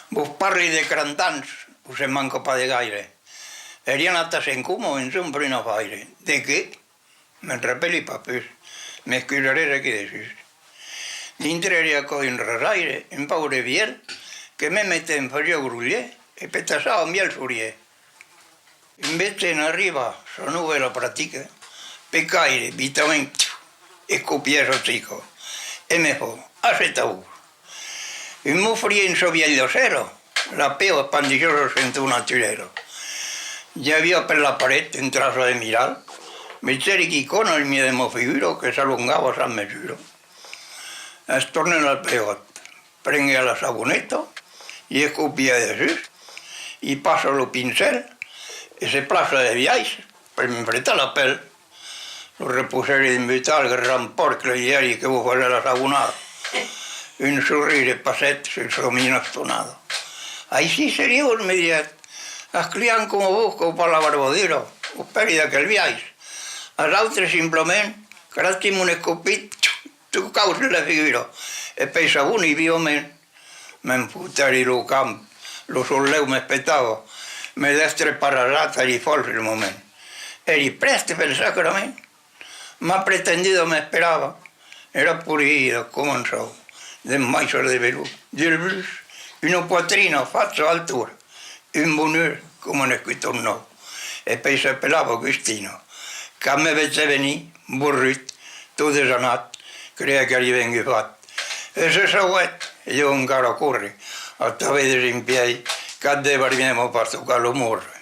Vos parli de crantans, us en manco pa de gaire. Erien anat a Sant Cumo en un prino faire. De què? Me'n repeli papers. M'escriuré aquí de sis. Dintre era coin resaire, en paure viel, que me meten faria gruller, e petassava miel surier. Invece in arriba, so nube la pratica, pecaire, vitamente, e copieso chico, e me fo, acetaú. Y me frío en soviello cero, la peo espandilloso sento un naturero. Ya había per la pared, en trazo de mirar, me que icono el mio demo figuro que se allungava a San Mesuro. Es tornen al pegot, prengui a la saboneta y escupía de sus, y paso lo pincel, y se plaza de viaje, per m'enfretar la pel, lo reposeri d'invitar al gran porc diari que vos falla la sabonada. Un sorrire passet sense domini estonado. Així seríeu immediat, escriant com vos que ho per la barbadera, us peri d'aquell viatge. Els altres simplement, caràctim un escopit, tu causes la figura, e pesa un i viament, m'enfutari lo camp, lo solleu m'aspettava, me destre parasata i fals il moment. Eri preste pel sacrament, ma pretendido me esperava, era purido, comenzò, del maïs de velú, del blues, una poitrina fatta altura, un bonheur come un escritor nou, e poi s'appellava Agustino, que me veié venir, burrit, tot desanat, creia que li vengui fat. E se següet, jo encara corre, hasta vedes in piedi, que et devarmemo per tocar lo morre.